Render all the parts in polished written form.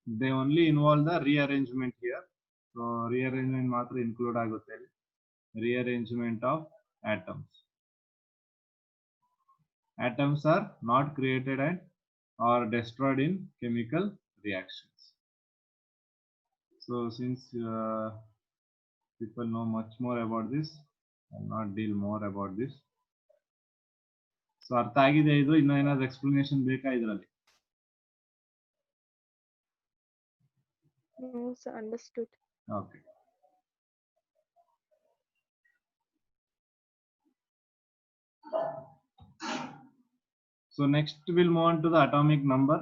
they only involve the rearrangement here. So rearrangement matra include agutte, rearrangement of atoms. Atoms are not created and or destroyed in chemical reactions. So since people know much more about this, I'll not deal more about this. So ಅರ್ಥ ಆಗಿದೆ ಇದು, ಇನ್ನೂ ಏನಾದ್ರು explanation ಬೇಕಾ ಇದರಲ್ಲಿ? No, sir, understood. Okay. So next we'll move on to the atomic number.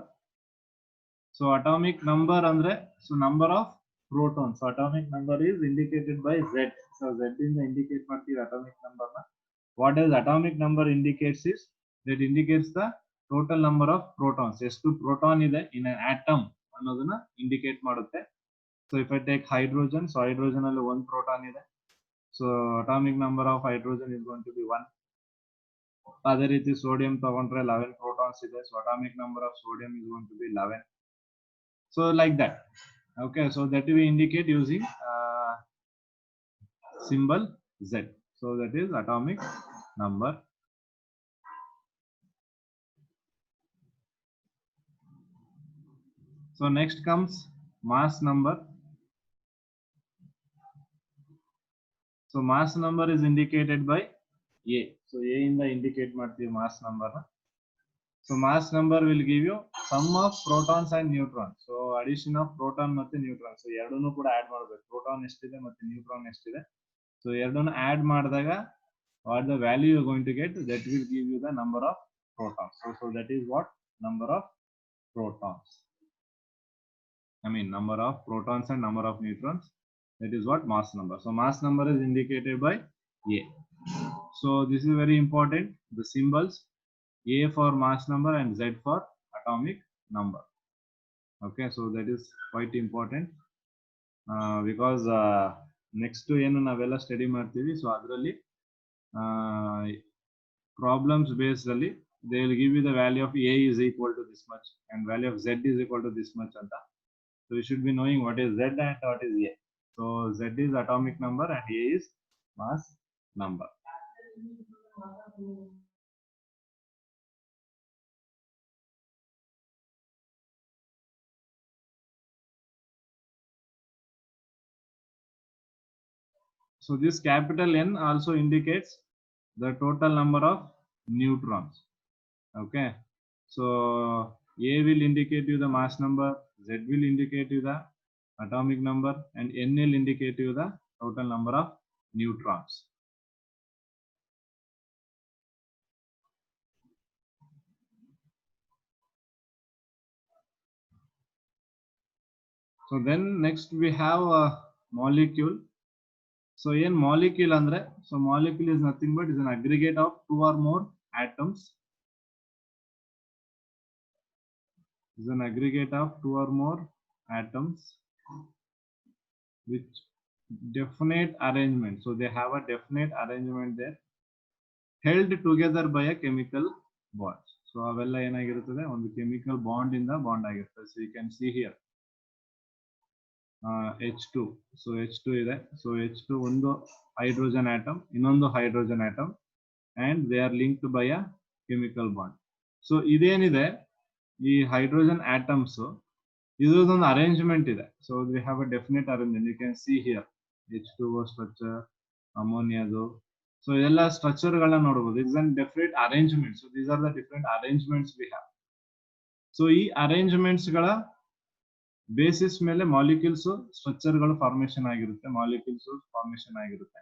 So atomic number andre, so number of protons. So atomic number is indicated by Z. So Z is the indicate ಮಾಡ್ತೀವಿ atomic number na. What does atomic number indicates is that indicates the total number of protons. ಎಷ್ಟು proton ಇದೆ in an atom ಅನ್ನೋದನ್ನ indicate ಮಾಡುತ್ತೆ. So if I take hydrogen, so hydrogen ಅಲ್ಲಿ 1 proton ಇದೆ. So atomic number of hydrogen is going to be 1. ಅದೇ ರೀತಿ sodium ತಗೊಂಡ್ರೆ 11 protons ಇದೆ. So atomic number of sodium is going to be 11. So like that. Okay, so that we indicate using symbol Z. So that is atomic number. So next comes mass number. So mass number is indicated by A. So A in the indicate ಮಾಡ್ತೀವಿ mass number. So mass number will give you sum of protons and neutrons. So addition of proton ಮತ್ತೆ neutron. So ಎರಡನ್ನು ಕೂಡ add ಮಾಡಬೇಕು. Proton ಎಷ್ಟಿದೆ ಮತ್ತೆ neutron ಎಷ್ಟಿದೆ. So ಎರಡನ್ನು add ಮಾಡಿದಾಗ what the value you are going to get, that will give you the number of protons. So that is what number of protons. I mean number of protons and number of neutrons. That is what mass number. So mass number is indicated by A. So this is very important. The symbols A for mass number and Z for atomic number. Okay, so that is quite important because next to ಏನು ನಾವೆಲ್ಲ study ಮಾಡ್ತೀವಿ. So ಅದರಲ್ಲಿ problems based ಅಲ್ಲಿ they will give you the value of A is equal to this much and value of Z is equal to this much anta. So you should be knowing what is Z and what is A. So Z is atomic number and A is mass number. So this capital N also indicates the total number of neutrons. Okay, so A will indicate you the mass number, Z will indicate you the atomic number, and N will indicate you the total number of neutrons. So then next we have a molecule. So in molecule andre, so molecule is nothing but is an aggregate of 2 or more atoms. Is an aggregate of 2 or more atoms with definite arrangement. So they have a definite arrangement there, held together by a chemical bond. So avella enagiruttade ಒಂದು chemical bond in the bond ಆಗಿರುತ್ತೆ. So you can see here H2. So H2 ಇದೆ. So H2 ಒಂದು hydrogen atom, ಇನ್ನೊಂದು hydrogen atom, and they are linked by a chemical bond. So ಇದೇನಿದೆ ಈ hydrogen atoms ಇದೊಂದು arrangement ಇದೆ. So we have a definite arrangement. You can see here H2O structure, ammonia. So ಎಲ್ಲ structure ಗಳನ್ನ ನೋಡಬಹುದು. It is a definite arrangement. So these are the different arrangements we have. So ಈ arrangements ಗಳ basis ಮೇಲೆ molecules structure ಗಳು formation ಆಗಿರುತ್ತೆ, molecules formation ಆಗಿರುತ್ತೆ.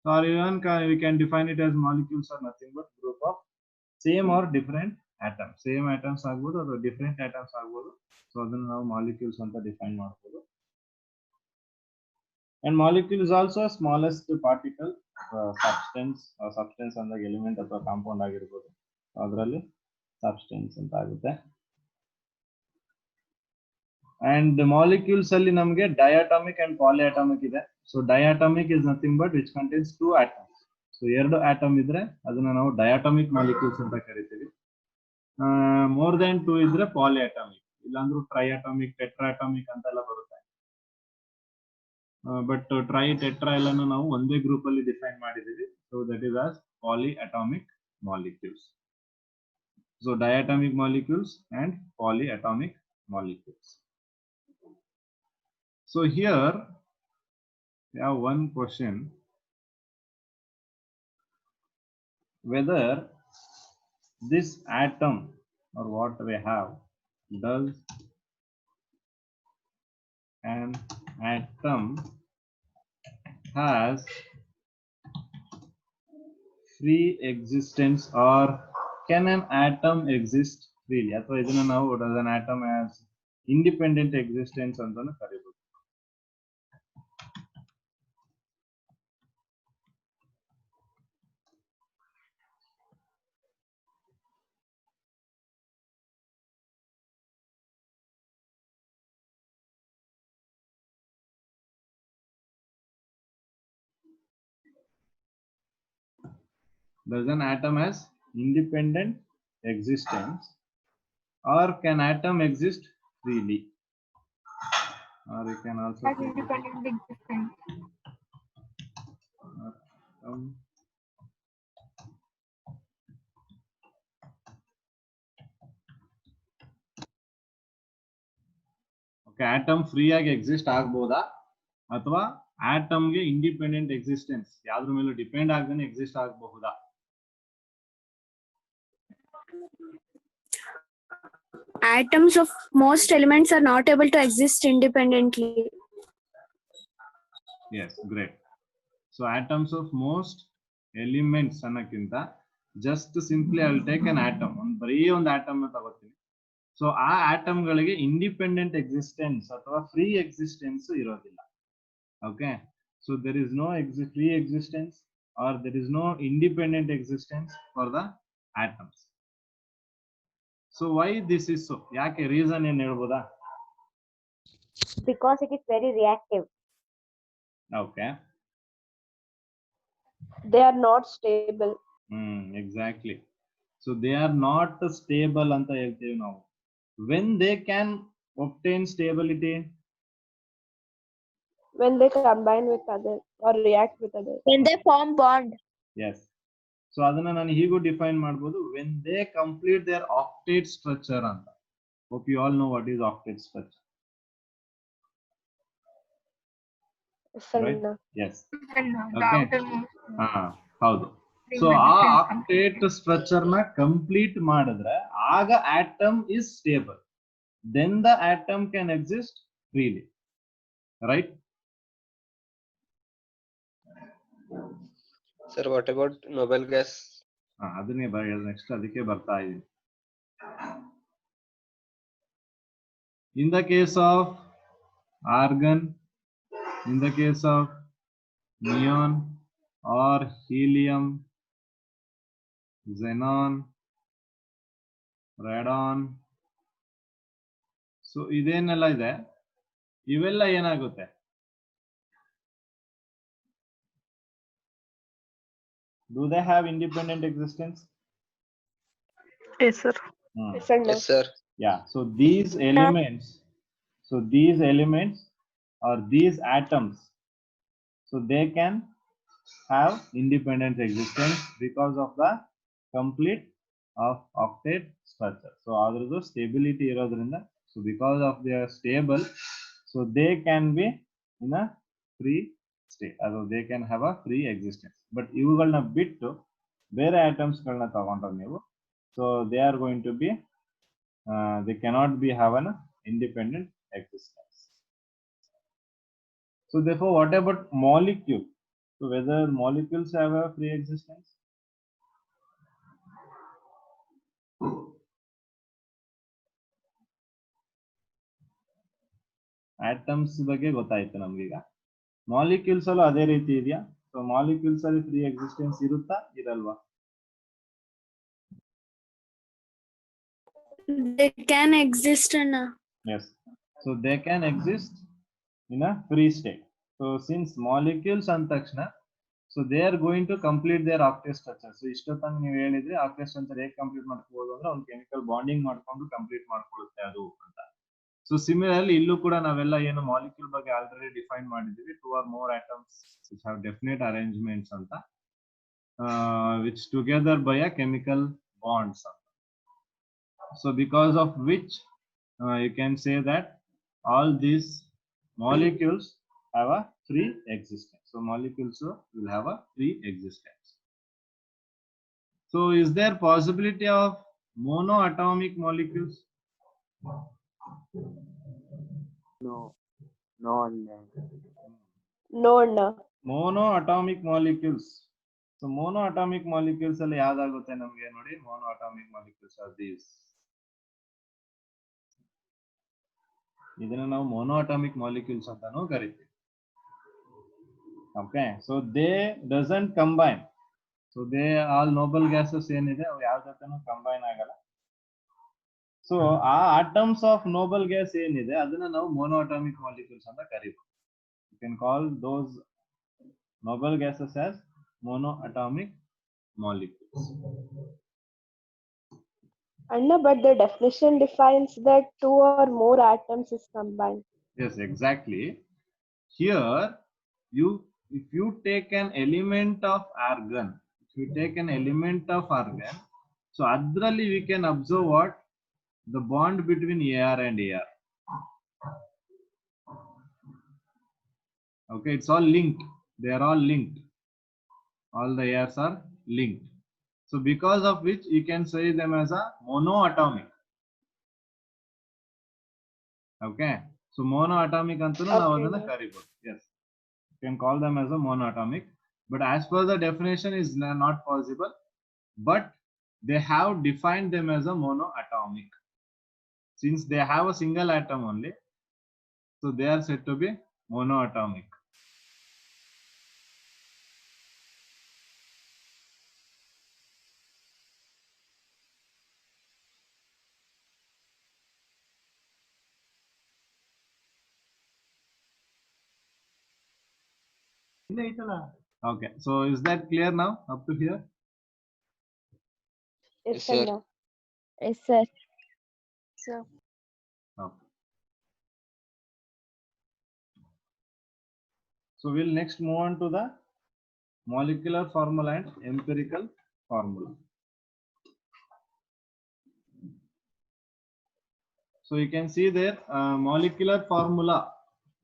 So or even we can define it as molecules are nothing but group of same or different atoms. Same atoms ಆಗ್ಬೋದು ಅಥವಾ different atoms ಆಗ್ಬೋದು. So ಅದನ್ನ ನಾವು ಮಾಲಿಕ್ಯೂಲ್ಸ್ ಅಂತ ಡಿಫೈನ್ ಮಾಡಬಹುದು. And molecule is also smallest particle substance. Substance ಅಂದಾಗ element ಅಥವಾ compound ಆಗಿರ್ಬೋದು, ಅದರಲ್ಲಿ ಸಬ್ಸ್ಟೆನ್ಸ್ ಅಂತ ಆಗುತ್ತೆ. And the molecules ಅಲ್ಲಿ ನಮಗೆ diatomic and polyatomic ಇದೆ. So diatomic is nothing but which contains 2 atoms. So ಎರಡು atom ಇದ್ರೆ ಅದನ್ನ ನಾವು diatomic molecules ಅಂತ ಕರಿತೀವಿ. More than 2 ಇದ್ರೆ polyatomic. ಇಲ್ಲಾಂದ್ರೂ ಟ್ರೈಅಟಾಮಿಕ್, ಟೆಟ್ರಾಅಟಾಮಿಕ್ ಅಂತೆಲ್ಲ ಬರುತ್ತೆ. ಬಟ್ ಟ್ರೈ ಟೆಟ್ರಾ ಎಲ್ಲಾನು ನಾವು ಒಂದೇ ಗ್ರೂಪ್ ಅಲ್ಲಿ ಡಿಫೈನ್ ಮಾಡಿದೀವಿ. So that is as polyatomic molecules. So diatomic molecules and polyatomic molecules. So here we have one question, whether this atom or what we have, does an atom has free existence, or can an atom exist freely? ಅಥವಾ ಇದನ್ನ ನಾವು does an atom has independent existence ಅಂತಾನು ಕರೀಬಹುದು. Does an atom has independent existence, or can atom exist freely? Or you can also Has independent existence. atom okay, atom free ಆಗಿ exist ಆಗಬಹುದಾ, ಅಥವಾ atom ಗೆ independent existence ಯಾವ್ದ್ರ ಮೇಲೂ depend ಆಗದೇನೆ exist ಆಗಬಹುದಾ? Atoms of most elements are not able to exist independently. Yes, great. So atoms of most elements ಅನ್ನಕ್ಕಿಂತ just simply I will take an atom, ಬರೀ ಒಂದು atom ನ ತಗೋತೀನಿ. ಸೊ ಆ atom ಗಳಿಗೆ independent existence ಅಥವಾ free existence ಇರೋದಿಲ್ಲ. Okay, so there is no free existence or there is no independent existence for the atoms. So why this is so? ಯಾಕೆ reason ಏನು ಹೇಳ್ಬೋದಾ? Because it is very reactive. Okay. They are not stable. Exactly. So they are not stable ಅಂತ ಹೇಳ್ತೀವಿ ನಾವು. When they can obtain stability? When they combine with others or react with others. When they form bond. Yes. So ಅದನ್ನ ನಾನು ಹೀಗೂ define ಮಾಡಬಹುದು, when they complete their octet structure ಅಂತ. Hope you all know what is octet structure. Right? Yes. Okay. ಹೌದು. So ಆ octet structure ನ complete ಮಾಡಿದ್ರೆ ಆಗ atom is stable, then the atom can exist freely, right? Sir, what about noble gas? ಅದನ್ನೇ next ಅದಕ್ಕೆ ಬರ್ತಾ ಇದೀನಿ. In the case of argon, in the case of neon or helium, xenon, radon, so ಇದೇನೆಲ್ಲ ಇದೆ, ಇವೆಲ್ಲ ಏನಾಗುತ್ತೆ? Do they have independent existence? Yes, sir. Yes, sir. Yeah, so these elements or these atoms, so they can have independent existence because of the complete of octet structure. So adradu stability irodrinda, so because of they are stable, so they can be in a free state, or they can have a free existence. But ivugalna bittu bere atoms galna tagondre neevu, so they are going to be they cannot be have an independent existence. So therefore, what about molecule? So whether molecules have a free existence? Atoms ಬಗ್ಗೆ ಗೊತ್ತಾಯ್ತು ನಮಗೀಗ. Molecules ಅಲ್ಲೂ ಅದೇ ರೀತಿ ಇದೆಯಾ? So molecules ಅಲ್ಲಿ free existence ಇರುತ್ತಾ, ಇರಲ್ವಾ? They can exist in a. Yes. So they can exist in a free state. So since molecules ಅಂದ ತಕ್ಷಣ, so they are going to complete their octet structure. So ಇಷ್ಟೊತ್ತಂಗ ನೀವು ಹೇಳಿದ್ರೆ octet structure ಹೇಗೆ complete ಮಾಡ್ಕೋಬಹುದು ಅಂದ್ರೆ ಒಂದು chemical bonding ಮಾಡ್ಕೊಂಡು complete ಮಾಡ್ಕೊಳ್ಳುತ್ತೆ ಅದು ಅಂತ. ಸೊ ಸಿಮಿಲರ್ಲಿ ಇಲ್ಲೂ ಕೂಡ ನಾವೆಲ್ಲ ಏನು ಮಾಲಿಕ್ಯೂಲ್ ಬಗ್ಗೆ ಆಲ್ರೆಡಿ ಡಿಫೈನ್ ಮಾಡಿದೀವಿ, 2 or more atoms which have definite arrangements ಅಂತ, which together by a chemical bonds. So because of which you can say that all these molecules have a free existence. So molecules will have a free existence. So is there possibility of monoatomic molecules? No, no, no. No, no. Monoatomic molecules. So monoatomic molecules ಅಲ್ಲಿ ಯಾವ್ದಾಗುತ್ತೆ ನಮಗೆ ನೋಡಿ, monoatomic molecules are these. ಇದನ್ನ ನಾವು monoatomic molecules ಅಂತಾನೂ ಕರಿತೀವಿ. Okay, so they doesn't combine. So they all noble gases ಏನಿದೆ ಅವು ಯಾವ ಜೊತೆನೂ ಕಂಬೈನ್ ಆಗಲ್ಲ. ಸೊ ಆ ಆಟಮ್ಸ್ ಆಫ್ ನೋಬಲ್ ಗ್ಯಾಸ್ ಏನಿದೆ ಅದನ್ನ ನಾವು monoatomic molecules ಅಂತ ಕರಿತೀವಿ. You can call those noble gases as monoatomic molecules. Anna, but the definition defines that 2 or more atoms is combined. Yes, exactly. Here, if you take an element of argon, so adralli we can observe what? The bond between AR and AR. Okay, it's all linked. They are all linked. All the ARs are linked. So because of which you can say them as a monoatomic. Okay, so monoatomic antunu ನಾವು ಅದನ್ನ ಕರಿಬಹುದು. Yes, you can call them as a monoatomic, but as per the definition is not possible, but they have defined them as a monoatomic. Since they have a single atom only, so they are said to be monoatomic. Okay, so is that clear now up to here? Yes, Yes, sir. Anna. Yes, sir. So, Okay. So we'll next move on to the molecular formula and empirical formula. So you can see there molecular formula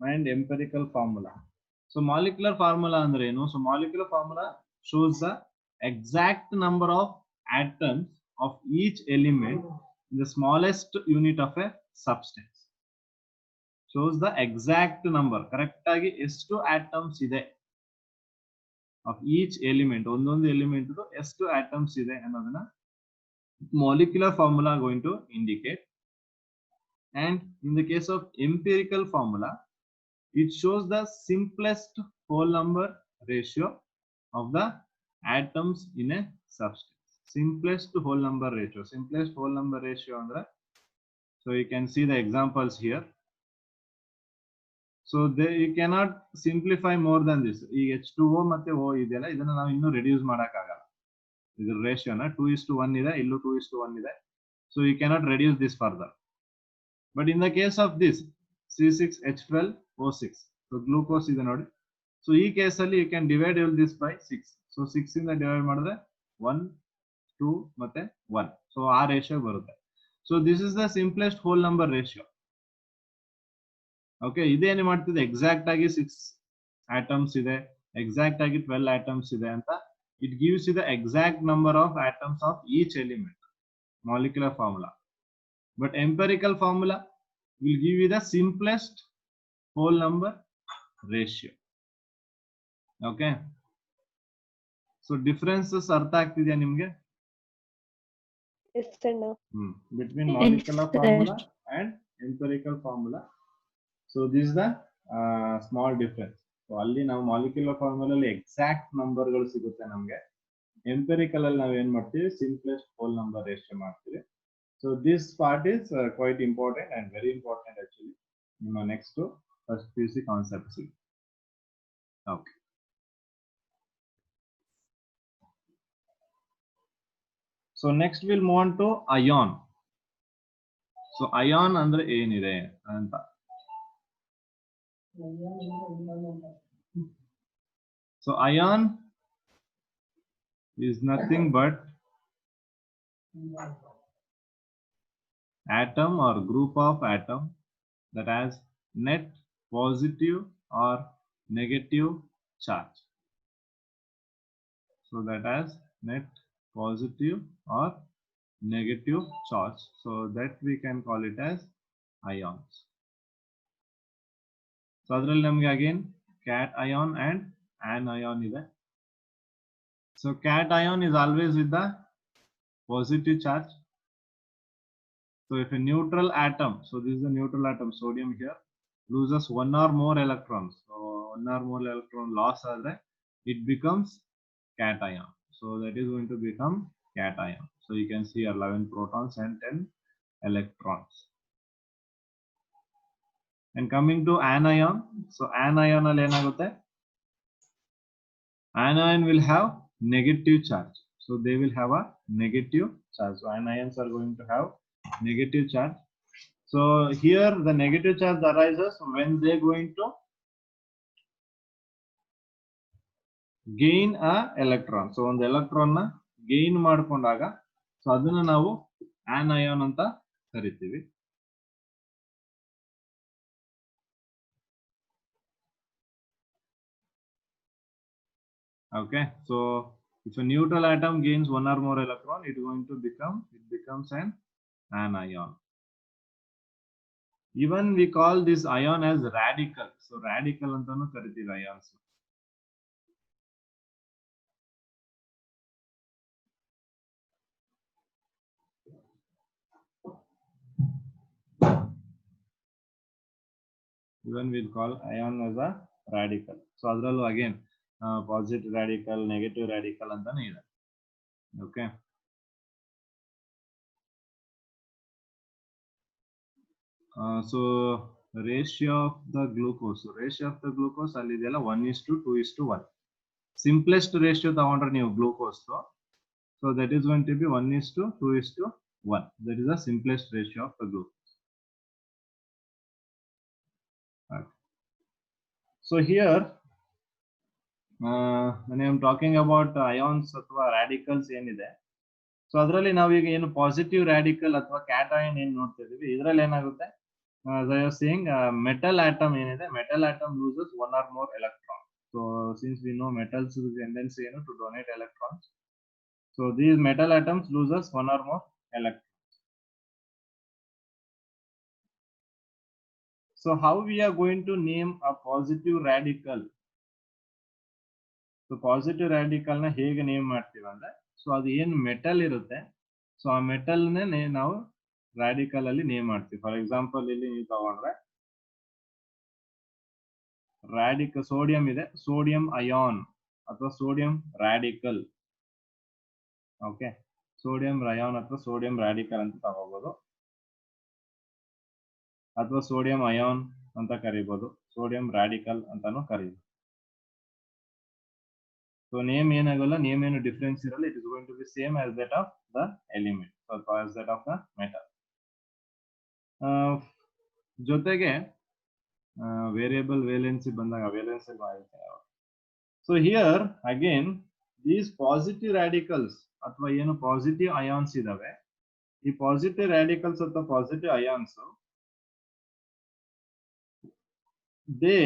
and empirical formula. So molecular formula andre enu? So molecular formula shows the exact number of atoms of each element in the smallest unit of a substance. Shows the exact number, correct agi ಎಷ್ಟು atoms ಇದೆ of each element, ಒಂದೊಂದು element ದು ಎಷ್ಟು atoms ಇದೆ ಅನ್ನೋದನ್ನ molecular formula going to indicate. And in the case of empirical formula, it shows the simplest whole number ratio of the atoms in a substance. Simplest whole number ratio. Simplest whole number ratio andre, so you can see the examples here. So you cannot simplify more than this. ಈ H2O ಮತ್ತೆ O ಇದೆಯಲ್ಲ ಇದನ್ನ ನಾವು ಇನ್ನೂ reduce ಮಾಡಕ್ಕಾಗಲ್ಲ. ಇದರ ರೇಷಿಯೋನ 2:1 ಇದೆ, ಇಲ್ಲೂ 2:1 ಇದೆ. So you cannot reduce this further. But in the case of this C6H12O6, so glucose ಇದೆ ನೋಡಿ. So ಈ ಕೇಸ್ ಅಲ್ಲಿ you can divide all this by 6. So 6 ಇಂದ ಡಿವೈಡ್ ಮಾಡಿದ್ರೆ 1, 2 ಮತ್ತೆ 1. So ಆ ರೇಷಿಯೋ ಬರುತ್ತೆ. So this is the simplest whole number ratio. Okay, ಇದೇನು ಮಾಡ್ತಿದೆ, ಎಕ್ಸಾಕ್ಟ್ ಆಗಿ 6 atoms ಇದೆ, ಎಕ್ಸಾಕ್ಟ್ ಆಗಿ 12 atoms ಇದೆ ಅಂತ it gives you the exact number of atoms of each element. Molecular formula. But empirical formula will give you the simplest whole number ratio. Okay, so differences ಅರ್ಥ ಆಗ್ತಿದೆಯಾ ನಿಮ್ಗೆ? Yes, Anna. Between molecular formula and empirical formula. So this is the small difference. So ಅಲ್ಲಿ ನಾವು molecular formula ಅಲ್ಲಿ exact number ಗಳು ಸಿಗುತ್ತೆ ನಮಗೆ. Empirical ಅಲ್ಲಿ ನಾವು ಏನು ಮಾಡ್ತೀವಿ, simplest whole number ratio ಮಾಡ್ತೀವಿ. So this part is quite important and very important actually. Next to first PUC concepts. Okay. So next we'll move on to ion. So ion ಅಂದ್ರೆ ಏನಿದೆ ಅಂತ. So ion is nothing but atom or group of atom that has net positive or negative charge. So that has net positive or negative charge. So that we can call it as ions. So adral namge again cation and anion ide. So cation is always with the positive charge. So if a neutral atom, so this is a neutral atom, sodium here, loses one or more electrons. So one or more electron loss, it becomes cation. So that is going to become cation. So you can see 11 protons and 10 electrons. And coming to anion, so anion anion will have negative charge. So they will have a negative charge. So anions are going to have negative charge. So here the negative charge arises when they are going to gain a electron. So ಒಂದು electron ನ gain ಮಾಡ್ಕೊಂಡಾಗ so ಅದನ್ನ ನಾವು anion ಅಂತ ಕರಿತೀವಿ. Okay, so if a neutral atom gains one or more electron, it becomes an anion. Even we call this ion as radical. So radical antanu kariತೀವಿ ions. Even we'll call ion as a radical. So adrallu again positive radical, negative radical antanu ಇದೆ. Okay. So ratio of the glucose. So ratio of the glucose ಅಲ್ಲಿ ಇದೆಲ್ಲ 1:2:1. Simplest ratio ತಗೊಂಡ್ರೆ ನೀವು glucose. So that is going to be 1:2:1. That is the simplest ratio of the glucose. Okay. So here when I am talking about ions ಅಥವಾ radicals ಏನಿದೆ, so ಅದರಲ್ಲಿ ನಾವು ಈಗ ಏನು ಪಾಸಿಟಿವ್ ರಾಡಿಕಲ್ ಅಥವಾ ಕ್ಯಾಟಯನ್ ಏನು ನೋಡ್ತಾ ಇದೀವಿ, ಇದರಲ್ಲಿ ಏನಾಗುತ್ತೆ, as I was saying, metal atom ಏನಿದೆ, metal atom loses one or more electron. So since we know metals tendency ಏನು to donate electrons, so these metal atoms loses one or more electrons. So how we are going to name a positive radical? So positive radical ನ ಹೇಗೆ name ಮಾಡ್ತೀವಿ ಅಂದ್ರೆ, so ಅದು ಏನು metal ಇರುತ್ತೆ, so ಆ metal ನೇ ನಾವು ರಾಡಿಕಲ್ ಅಲ್ಲಿ ನೇಮ್ ಮಾಡ್ತೀವಿ. ಫಾರ್ ಎಕ್ಸಾಂಪಲ್ ಇಲ್ಲಿ ನೀವು ತಗೊಂಡ್ರೆ ರಾಡಿಕಲ್ ಸೋಡಿಯಂ ಇದೆ, ಸೋಡಿಯಂ ಅಯಾನ್ ಅಥವಾ sodium radical. Okay, sodium ion ಅಥವಾ ಸೋಡಿಯಂ ರಾಡಿಕಲ್ ಅಂತ ತಗೋಬಹುದು, ಅಥವಾ ಸೋಡಿಯಂ ಅಯಾನ್ ಅಂತ ಕರಿಬಹುದು, ಸೋಡಿಯಂ ರಾಡಿಕಲ್ ಅಂತಾನು ಕರಿಬಹುದು. So name ಏನಾಗಲ್ಲ, ನೇಮ್ ಏನು ಡಿಫರೆನ್ಸ್ ಇರಲ್ಲ, it is going to be same as that of the element, so as that of the metal. ಜೊತೆಗೆ ವೇರಿಯಬಲ್ ವೇಲೆನ್ಸಿ ಬಂದಾಗ ವೇಲೆನ್ಸಿ ಆಗುತ್ತೆ. So here again these positive radicals ಅಥವಾ ಏನು ಪಾಸಿಟಿವ್ ಅಯಾನ್ಸ್ ಇದಾವೆ, ಈ ಪಾಸಿಟಿವ್ radicals ಅಥವಾ positive ions they,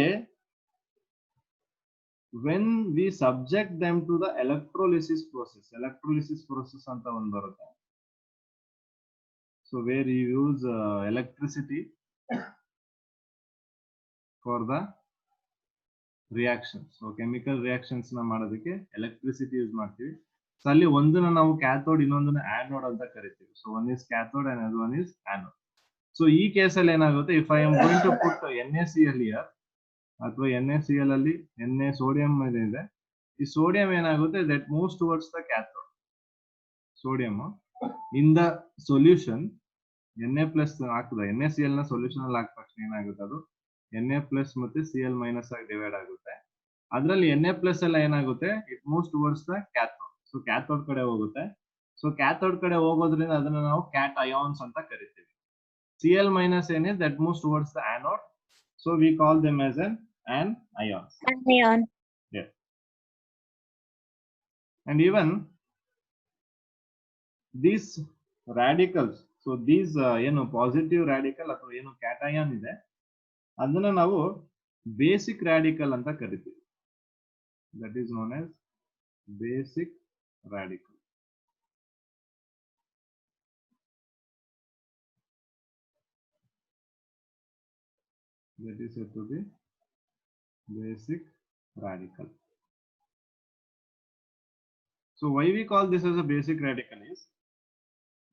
when we subject them to the electrolysis process ಅಂತ ಒಂದು ಬರುತ್ತೆ. So where you use electricity for the reactions. So chemical reactions ನ ಮಾಡೋದಕ್ಕೆ electricity ಯೂಸ್ ಮಾಡ್ತೀವಿ. ಸೊ ಅಲ್ಲಿ ಒಂದನ್ನ ನಾವು ಕ್ಯಾಥೋಡ್, ಇನ್ನೊಂದನ್ನ ಆನೋಡ್ ಅಂತ ಕರಿತೀವಿ. So one is cathode and another one is anode. So ಈ ಕೇಸಲ್ಲಿ ಏನಾಗುತ್ತೆ, if I am going to put NaCl here ಅಥವಾ NaCl ಅಲ್ಲಿ Na ಸೋಡಿಯಂ ಇದೆ, ಈ ಸೋಡಿಯಂ ಏನಾಗುತ್ತೆ, that moves towards the cathode. Sodium in the solution Na plus ಹಾಕಿದ NaCl ನ ಸೊಲ್ಯೂಷನ್ ಅಲ್ಲಿ ಹಾಕಿದ ತಕ್ಷಣ ಏನಾಗುತ್ತೆ, ಅದು Na ಪ್ಲಸ್ ಮತ್ತೆ Cl ಮೈನಸ್ ಆಗಿ ಡಿವೈಡ್ ಆಗುತ್ತೆ. ಅದರಲ್ಲಿ Na ಪ್ಲಸ್ ಎಲ್ಲ ಏನಾಗುತ್ತೆ, it moves towards the cathode. So cathode ಕಡೆ ಹೋಗುತ್ತೆ. ಸೊ ಕ್ಯಾಥೋಡ್ ಕಡೆ ಹೋಗೋದ್ರಿಂದ ಅದನ್ನ ನಾವು ಕ್ಯಾಟ್ ಅಯಾನ್ಸ್ ಅಂತ ಕರಿತೀವಿ. Cl minus N is that moves towards the anode. So we call them as an anions. Anion. Yeah. And even these radicals, so these positive radical ಅಥವಾ ಏನು cation ಇದೆ ಅದನ್ನ ನಾವು basic radical ಅಂತ ಕರಿತೀವಿ. That is known as basic radical. That is said to be basic radical. So why we call this as a basic radical is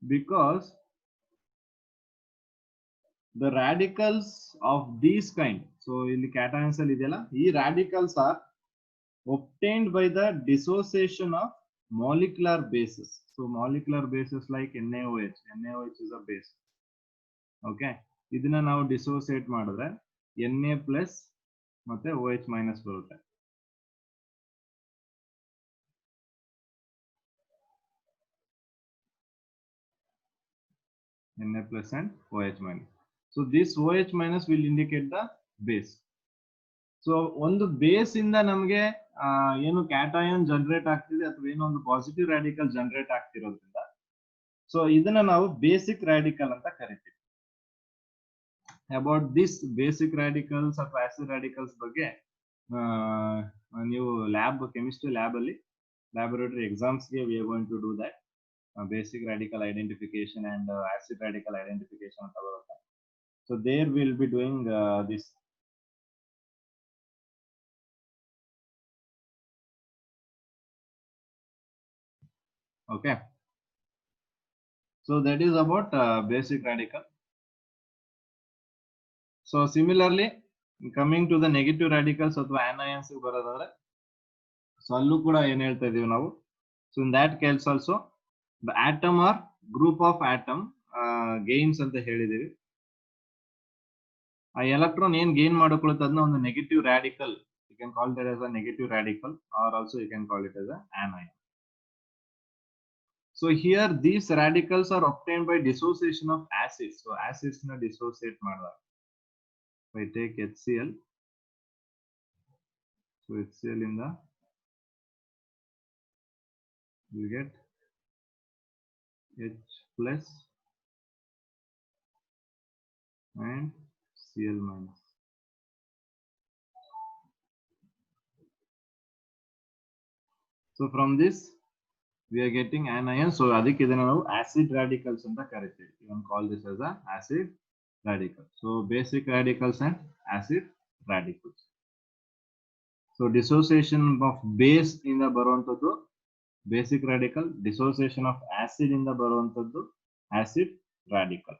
because the radicals of these kind, so in the cations alli ideyala, ee radicals are obtained by the dissociation of molecular bases. So molecular bases like NaOH. NaOH is a base. Okay, ಇದನ್ನ ನಾವು dissociate ಮಾಡಿದ್ರೆ Na plus ಮತ್ತೆ OH minus ಬರುತ್ತೆ. Na plus and OH minus. So this OH minus will indicate the base. So ಒಂದು base ಇಂದ ನಮಗೆ ಏನು cation generate ಆಗ್ತಿದೆ ಅಥವಾ ಏನೋ ಒಂದು ಪಾಸಿಟಿವ್ ರಾಡಿಕಲ್ ಜನರೇಟ್ ಆಗ್ತಿರೋದ್ರಿಂದ ಸೊ ಇದನ್ನ ನಾವು ಬೇಸಿಕ್ ರಾಡಿಕಲ್ ಅಂತ ಕರಿತೀವಿ. About this basic radicals or acid radicals ಬಗ್ಗೆ ನೀವು ಲ್ಯಾಬ್ ಕೆಮಿಸ್ಟ್ರಿ ಲ್ಯಾಬ್ ಅಲ್ಲಿ ಲ್ಯಾಬೊರೇಟರಿ ಎಕ್ಸಾಮ್ಸ್ಗೆ we are going to do that basic radical identification and acid radical identification ಅಂತ ಬರುತ್ತೆ. So there will be doing this. Okay, so that is about basic radical. So similarly, coming to the negative radicals ಅಥವಾ anions ಬರೋದಾದ್ರೆ so ಅಲ್ಲೂ ಕೂಡ ಏನು ಹೇಳ್ತಾ ಇದೀವಿ ನಾವು, so in that case also the atom or group of atom gains ಅಂತ ಹೇಳಿದೀವಿ. ಆ ಎಲೆಕ್ಟ್ರಾನ್ ಏನ್ ಗೇನ್ ಮಾಡಿಕೊಳ್ಳುತ್ತೆ ಅದನ್ನ ಒಂದು negative radical, you can call that as a negative radical or also you can call it as a anion. So here these radicals are obtained by dissociation of acids. So acids na dissociate madala. If I take HCl, so HCl in the, you get H plus and Cl minus. So from this we are getting anions. So ಅದಕ್ಕೆ ಇದನ್ನ ನಾವು acid radicals ಅಂತ ಕರಿತೀವಿ. You can call this as a acid radical. So basic radicals and acid radicals. So dissociation of base ಇಂದ ಬರುವಂತದ್ದು basic radical, dissociation of acid ಇಂದ ಬರುವಂತದ್ದು acid radical.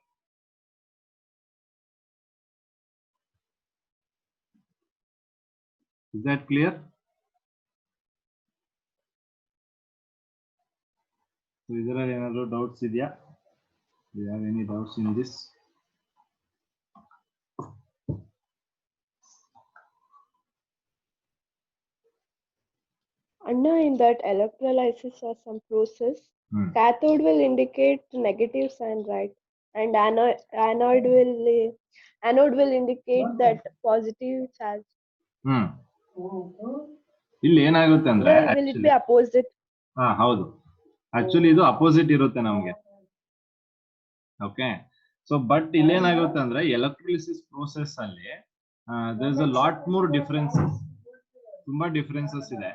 Is that clear? So ಇದರಲ್ಲಿ ಏನಾದರೂ doubts ಇದೆಯಾ? Do you have any doubts in this? Anna, in that electrolysis or some process, cathode will indicate negative sign, right? And anode will indicate that positive charge. ಇಲ್ಲಿ ಏನಾಗುತ್ತೆ ಅಂದ್ರೆ Will it be opposite? ಹೌದು, actually ಇದು opposite ಇರುತ್ತೆ ನಮಗೆ. Okay, so but ಇಲ್ಲಿ ಏನಾಗುತ್ತೆ ಅಂದ್ರೆ ಎಲೆಕ್ಟ್ರೋಲಿಸಿಸ್ ಪ್ರೋಸೆಸ್ ಅಲ್ಲಿ there is a lot more differences, ತುಂಬಾ ಡಿಫರೆನ್ಸಸ್ ಇದೆ.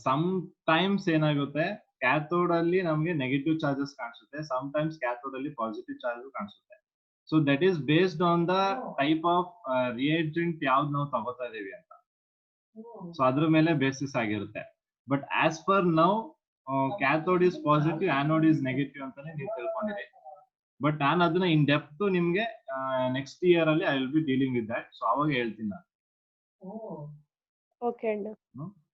ಸಮ್ ಟೈಮ್ಸ್ ಏನಾಗುತ್ತೆ ಕ್ಯಾಥೋಡ್ ಅಲ್ಲಿ ನಮಗೆ ನೆಗೆಟಿವ್ ಚಾರ್ಜಸ್ ಕಾಣಿಸುತ್ತೆ, ಸಮ್ ಟೈಮ್ಸ್ ಕ್ಯಾಥೋಡ್ ಅಲ್ಲಿ ಪಾಸಿಟಿವ್ ಚಾರ್ಜಸ್ ಕಾಣಿಸುತ್ತೆ. So that is based on the type of reagent ಯಾವ್ದು ನಾವು ತಗೋತಾ ಇದೀವಿ ಅಂತ, ಸೊ ಅದ್ರ ಮೇಲೆ ಬೇಸಿಸ್ ಆಗಿರುತ್ತೆ. But as per now cathode is positive, anode is negative ಅಂತಾನೆ ನೀವು ತಿಳ್ಕೊಂಡಿರಿ. ಬಟ್ ನಾನು ಅದನ್ನ ಇನ್ ಡೆಪ್ತ್ ನಿಮ್ಗೆ ನೆಕ್ಸ್ಟ್ ಇಯರ್ ಅಲ್ಲಿ I will be dealing with that. So ಅವಾಗ ಹೇಳ್ತೀನಿ ನಾನು. Okay.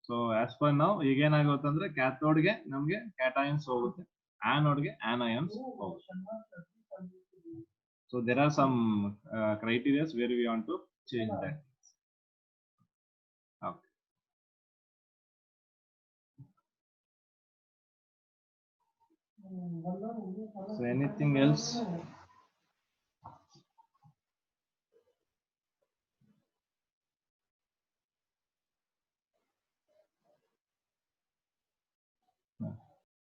So as per now ಈಗ ಏನಾಗುತ್ತೆ ಅಂದ್ರೆ ಕ್ಯಾಥೋಡ್ಗೆ ನಮ್ಗೆ ಕ್ಯಾಟಯನ್ಸ್ ಹೋಗುತ್ತೆ, ಆನೋಡ್ಗೆ ಆನಯನ್ಸ್ ಹೋಗುತ್ತೆ. So there are some criterias where we want to change that. Okay, so anything else?